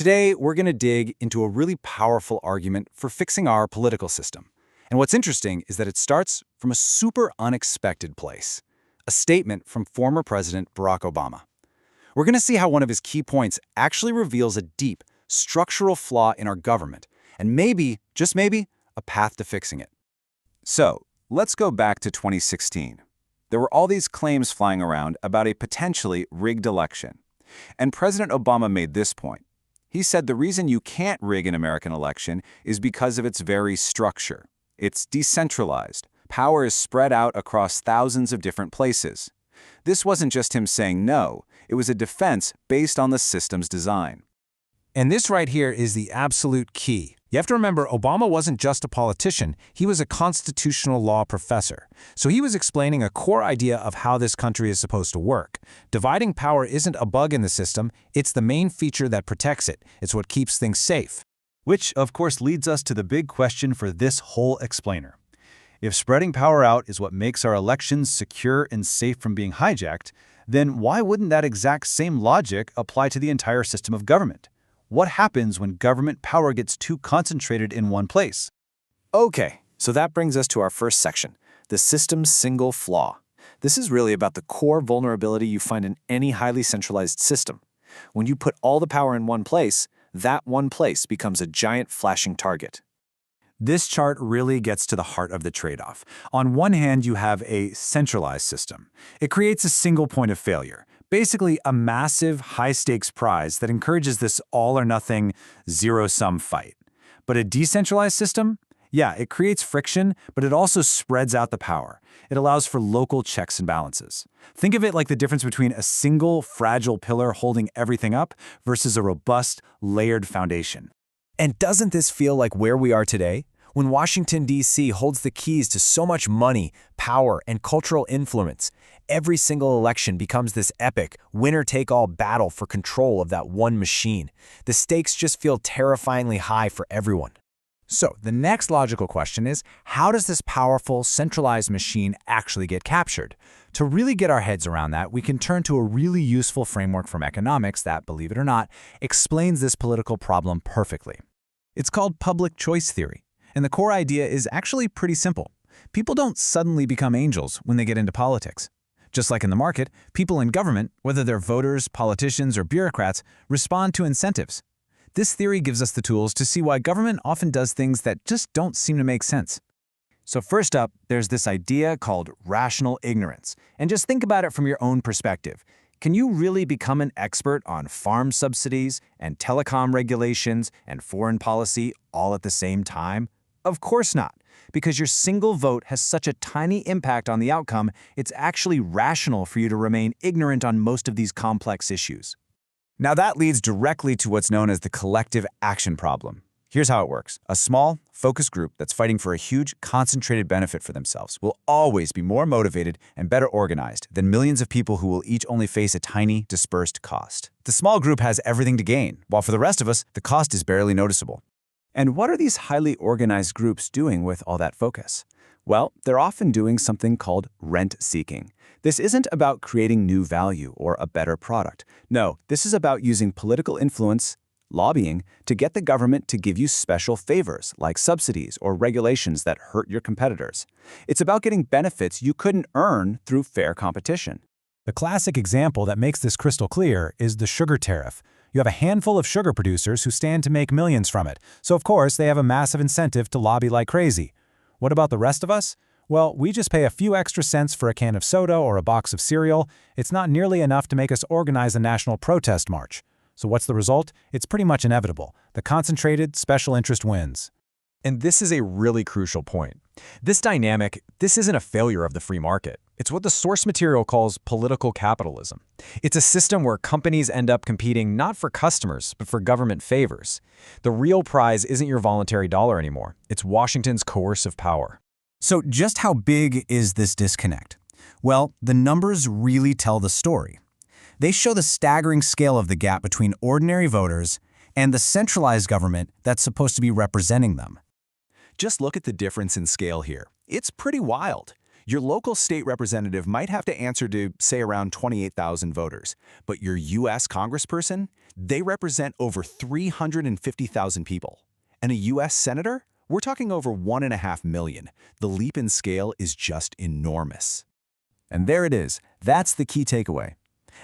Today, we're going to dig into a really powerful argument for fixing our political system. And what's interesting is that it starts from a super unexpected place, a statement from former President Barack Obama. We're going to see how one of his key points actually reveals a deep, structural flaw in our government, and maybe, just maybe, a path to fixing it. So, let's go back to 2016. There were all these claims flying around about a potentially rigged election. And President Obama made this point. He said the reason you can't rig an American election is because of its very structure. It's decentralized. Power is spread out across thousands of different places. This wasn't just him saying no, it was a defense based on the system's design. And this right here is the absolute key. You have to remember, Obama wasn't just a politician, he was a constitutional law professor. So he was explaining a core idea of how this country is supposed to work. Dividing power isn't a bug in the system, it's the main feature that protects it. It's what keeps things safe. Which, of course, leads us to the big question for this whole explainer. If spreading power out is what makes our elections secure and safe from being hijacked, then why wouldn't that exact same logic apply to the entire system of government? What happens when government power gets too concentrated in one place? Okay, so that brings us to our first section, the system's single flaw. This is really about the core vulnerability you find in any highly centralized system. When you put all the power in one place, that one place becomes a giant flashing target. This chart really gets to the heart of the trade-off. On one hand, you have a centralized system. It creates a single point of failure. Basically, a massive, high-stakes prize that encourages this all-or-nothing, zero-sum fight. But a decentralized system? Yeah, it creates friction, but it also spreads out the power. It allows for local checks and balances. Think of it like the difference between a single, fragile pillar holding everything up versus a robust, layered foundation. And doesn't this feel like where we are today? When Washington, D.C. holds the keys to so much money, power, and cultural influence, every single election becomes this epic, winner-take-all battle for control of that one machine. The stakes just feel terrifyingly high for everyone. So, the next logical question is, how does this powerful, centralized machine actually get captured? To really get our heads around that, we can turn to a really useful framework from economics that, believe it or not, explains this political problem perfectly. It's called public choice theory. And the core idea is actually pretty simple. People don't suddenly become angels when they get into politics. Just like in the market, people in government, whether they're voters, politicians, or bureaucrats, respond to incentives. This theory gives us the tools to see why government often does things that just don't seem to make sense. So first up, there's this idea called rational ignorance. And just think about it from your own perspective. Can you really become an expert on farm subsidies and telecom regulations and foreign policy all at the same time? Of course not, because your single vote has such a tiny impact on the outcome, it's actually rational for you to remain ignorant on most of these complex issues. Now that leads directly to what's known as the collective action problem. Here's how it works. A small, focused group that's fighting for a huge, concentrated benefit for themselves will always be more motivated and better organized than millions of people who will each only face a tiny, dispersed cost. The small group has everything to gain, while for the rest of us, the cost is barely noticeable. And what are these highly organized groups doing with all that focus? Well, they're often doing something called rent-seeking. This isn't about creating new value or a better product. No, this is about using political influence, lobbying, to get the government to give you special favors like subsidies or regulations that hurt your competitors. It's about getting benefits you couldn't earn through fair competition. The classic example that makes this crystal clear is the sugar tariff. You have a handful of sugar producers who stand to make millions from it, so of course they have a massive incentive to lobby like crazy. What about the rest of us? Well, we just pay a few extra cents for a can of soda or a box of cereal. It's not nearly enough to make us organize a national protest march. So what's the result? It's pretty much inevitable. The concentrated special interest wins. And this is a really crucial point. This dynamic, this isn't a failure of the free market. It's what the source material calls political capitalism. It's a system where companies end up competing not for customers, but for government favors. The real prize isn't your voluntary dollar anymore. It's Washington's coercive power. So just how big is this disconnect? Well, the numbers really tell the story. They show the staggering scale of the gap between ordinary voters and the centralized government that's supposed to be representing them. Just look at the difference in scale here. It's pretty wild. Your local state representative might have to answer to, say, around 28,000 voters, but your U.S. congressperson, they represent over 350,000 people. And a U.S. senator? We're talking over 1.5 million. The leap in scale is just enormous. And there it is. That's the key takeaway.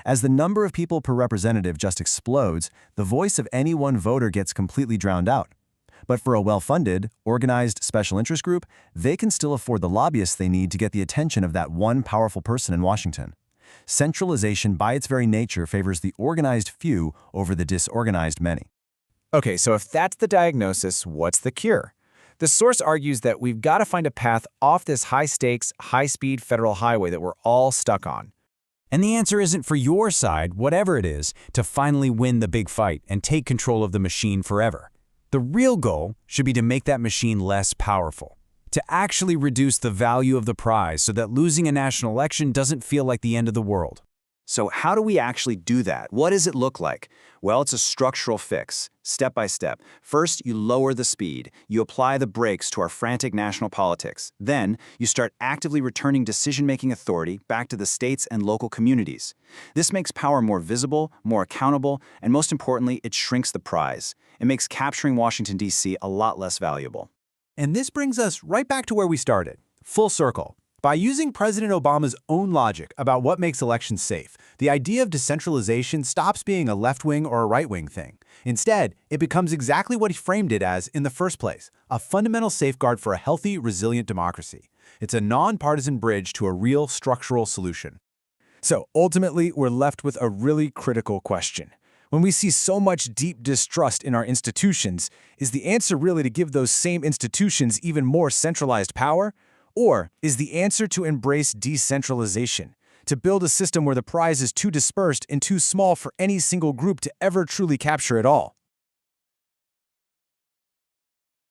As the number of people per representative just explodes, the voice of any one voter gets completely drowned out. But for a well-funded, organized special interest group, they can still afford the lobbyists they need to get the attention of that one powerful person in Washington. Centralization, by its very nature, favors the organized few over the disorganized many. Okay, so if that's the diagnosis, what's the cure? The source argues that we've got to find a path off this high-stakes, high-speed federal highway that we're all stuck on. And the answer isn't for your side, whatever it is, to finally win the big fight and take control of the machine forever. The real goal should be to make that machine less powerful, to actually reduce the value of the prize so that losing a national election doesn't feel like the end of the world. So how do we actually do that? What does it look like? Well, it's a structural fix, step by step. First, you lower the speed. You apply the brakes to our frantic national politics. Then, you start actively returning decision-making authority back to the states and local communities. This makes power more visible, more accountable, and most importantly, it shrinks the prize. It makes capturing Washington, D.C. a lot less valuable. And this brings us right back to where we started, full circle. By using President Obama's own logic about what makes elections safe, the idea of decentralization stops being a left-wing or a right-wing thing. Instead, it becomes exactly what he framed it as in the first place, a fundamental safeguard for a healthy, resilient democracy. It's a nonpartisan bridge to a real structural solution. So ultimately, we're left with a really critical question. When we see so much deep distrust in our institutions, is the answer really to give those same institutions even more centralized power? Or is the answer to embrace decentralization, to build a system where the prize is too dispersed and too small for any single group to ever truly capture it all?